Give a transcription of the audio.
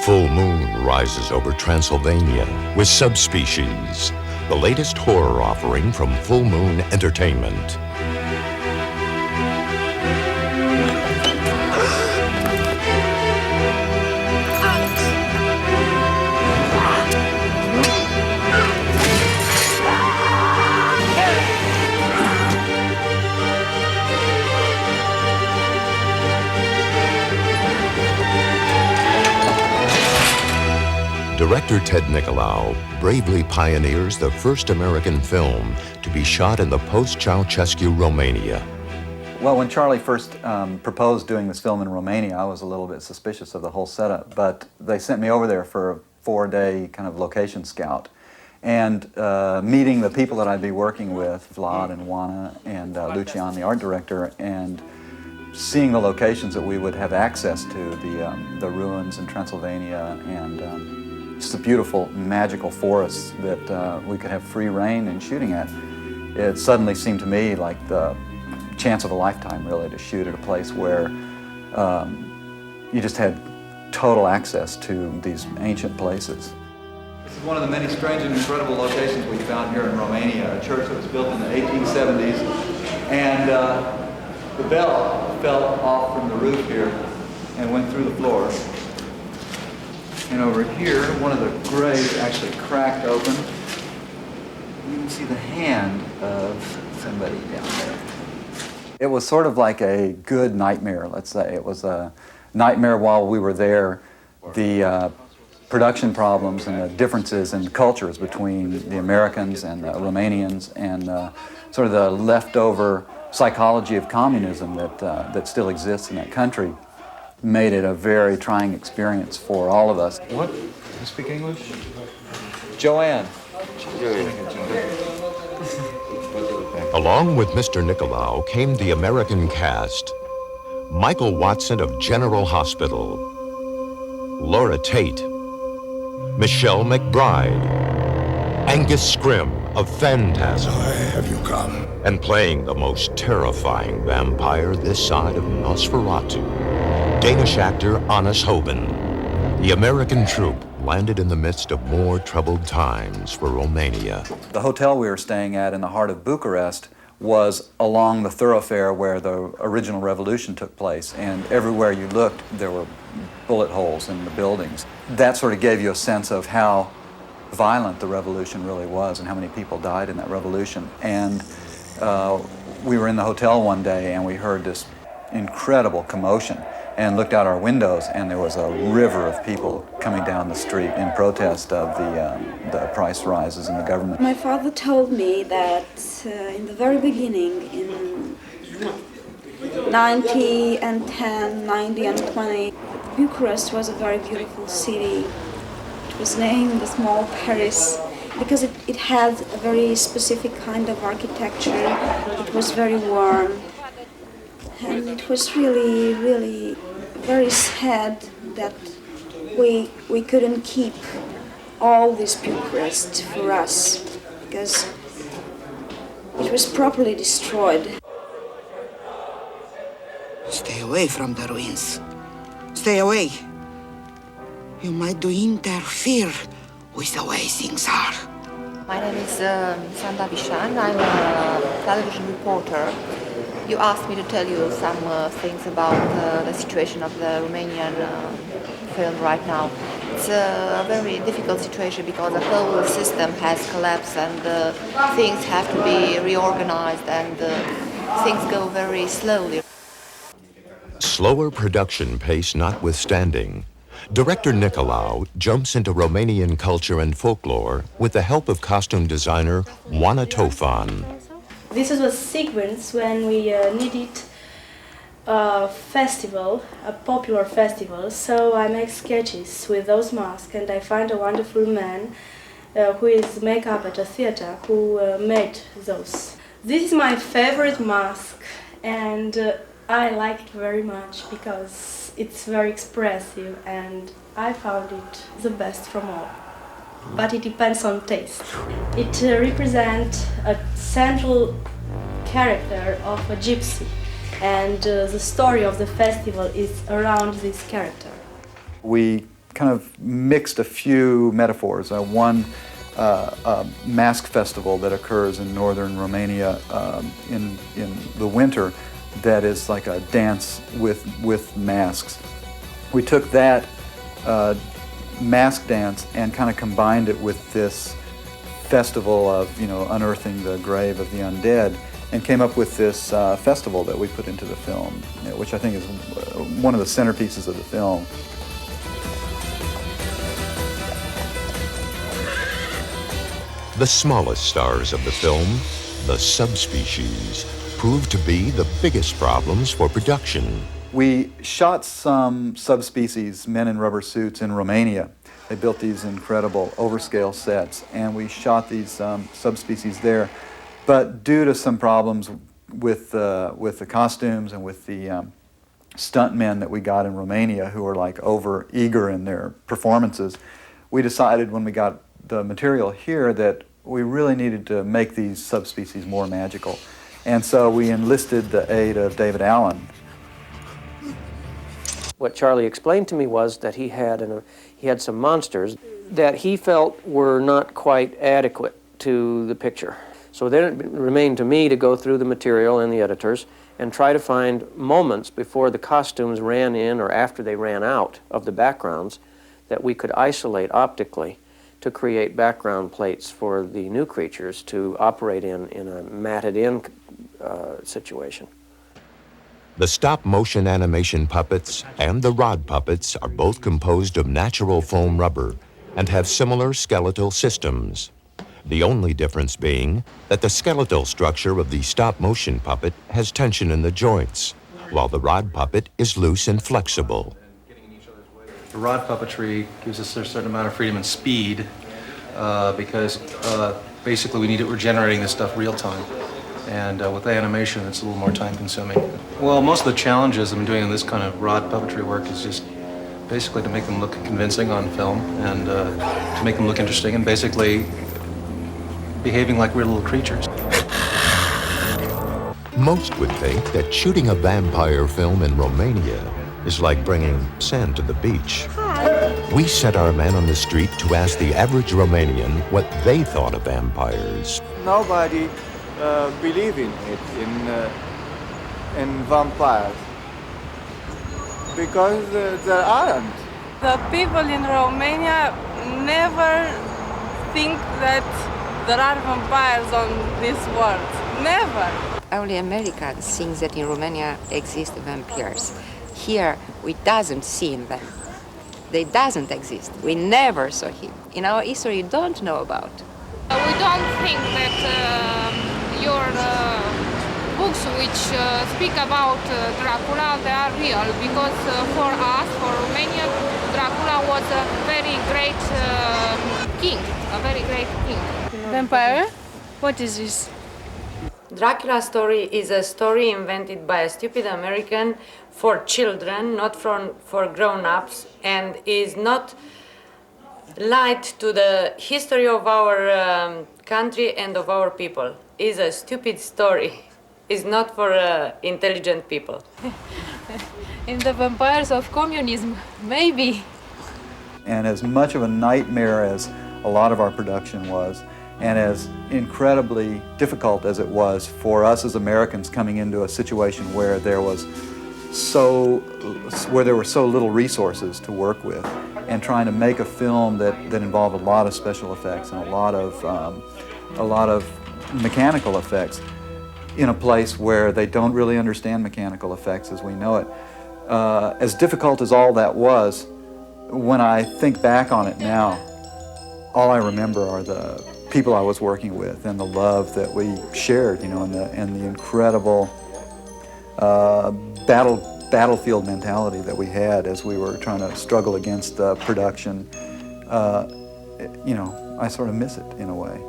full moon rises over Transylvania with Subspecies, the latest horror offering from Full Moon Entertainment. Director Ted Nicolau bravely pioneers the first American film to be shot in the post-Ceausescu Romania. Well, when Charlie first proposed doing this film in Romania, I was a little bit suspicious of the whole setup, but they sent me over there for a 4-day kind of location scout. And meeting the people that I'd be working with, Vlad and Juana and Lucian, the art director, and seeing the locations that we would have access to, the ruins in Transylvania and just the beautiful, magical forests that we could have free reign in shooting at. It suddenly seemed to me like the chance of a lifetime, really, to shoot at a place where you just had total access to these ancient places. This is one of the many strange and incredible locations we found here in Romania, a church that was built in the 1870s, and the bell fell off from the roof here and went through the floor. And over here, one of the graves actually cracked open. You can see the hand of somebody down there. It was sort of like a good nightmare, let's say. It was a nightmare while we were there. The production problems and the differences in cultures between the Americans and the Romanians and sort of the leftover psychology of communism that still exists in that country made it a very trying experience for all of us. What? You speak English? Joanne. Along with Mr. Nicolau came the American cast. Michael Watson of General Hospital, Laura Tate, Michelle McBride, Angus Scrimm of Phantasm. Why have you come? And playing the most terrifying vampire this side of Nosferatu, Danish actor Hannes Hoven. The American troupe landed in the midst of more troubled times for Romania. The hotel we were staying at in the heart of Bucharest was along the thoroughfare where the original revolution took place, and everywhere you looked there were bullet holes in the buildings. That sort of gave you a sense of how violent the revolution really was and how many people died in that revolution. And we were in the hotel one day and we heard this incredible commotion and looked out our windows, and there was a river of people coming down the street in protest of the price rises in the government. My father told me that in the very beginning, in 90 and 10, 90 and 20, Bucharest was a very beautiful city. It was named the small Paris because it had a very specific kind of architecture. It was very warm. And it was really, really very sad that we couldn't keep all this Bucharest for us because it was properly destroyed. Stay away from the ruins. Stay away. You might interfere with the way things are. My name is Sanda Vishan. I'm a television reporter. You asked me to tell you some things about the situation of the Romanian film right now. It's a very difficult situation because the whole system has collapsed and things have to be reorganized and things go very slowly. Slower production pace notwithstanding, director Nicolau jumps into Romanian culture and folklore with the help of costume designer Juana Tofan. This was a sequence when we needed a festival, a popular festival, so I make sketches with those masks and I find a wonderful man who is makeup at a theater who made those. This is my favorite mask and I like it very much because it's very expressive and I found it the best from all. But it depends on taste. It represents a central character of a gypsy, and the story of the festival is around this character. We kind of mixed a few metaphors. One mask festival that occurs in northern Romania in the winter that is like a dance with masks. We took that mask dance and kind of combined it with this festival of, unearthing the grave of the undead, and came up with this festival that we put into the film, which I think is one of the centerpieces of the film. The smallest stars of the film, the subspecies, proved to be the biggest problems for production. We shot some subspecies, men in rubber suits, in Romania. They built these incredible overscale sets, and we shot these subspecies there. But due to some problems with the costumes and with the stuntmen that we got in Romania, who were like over-eager in their performances, we decided when we got the material here that we really needed to make these subspecies more magical. And so we enlisted the aid of David Allen. What Charlie explained to me was that he had some monsters that he felt were not quite adequate to the picture. So then it remained to me to go through the material and the editors and try to find moments before the costumes ran in or after they ran out of the backgrounds that we could isolate optically to create background plates for the new creatures to operate in a matted-in situation. The stop-motion animation puppets and the rod puppets are both composed of natural foam rubber and have similar skeletal systems. The only difference being that the skeletal structure of the stop-motion puppet has tension in the joints, while the rod puppet is loose and flexible. The rod puppetry gives us a certain amount of freedom and speed because basically we're generating this stuff real time. And with the animation, it's a little more time consuming. Well, most of the challenges I'm doing in this kind of rod puppetry work is just basically to make them look convincing on film and to make them look interesting and basically behaving like we're little creatures. Most would think that shooting a vampire film in Romania is like bringing sand to the beach. We sent our men on the street to ask the average Romanian what they thought of vampires. Nobody believe in it, in vampires, because there aren't. The people in Romania never think that there are vampires on this world. Never. Only America thinks that in Romania exist vampires. Here, we doesn't see them. They doesn't exist. We never saw him. In our history, you don't know about. We don't think that your books which speak about Dracula, they are real, because for us, for Romania, Dracula was a very great king, a very great king. Vampire? What is this? Dracula's story is a story invented by a stupid American for children, not for grown-ups, and is not light to the history of our country and of our people. Is a stupid story. Is not for intelligent people. In the vampires of communism, maybe. And as much of a nightmare as a lot of our production was, and as incredibly difficult as it was for us as Americans coming into a situation where there were so little resources to work with, and trying to make a film that involved a lot of special effects and a lot of mechanical effects in a place where they don't really understand mechanical effects as we know it. As difficult as all that was, when I think back on it now, all I remember are the people I was working with and the love that we shared, and the incredible battlefield mentality that we had as we were trying to struggle against production. I sort of miss it in a way.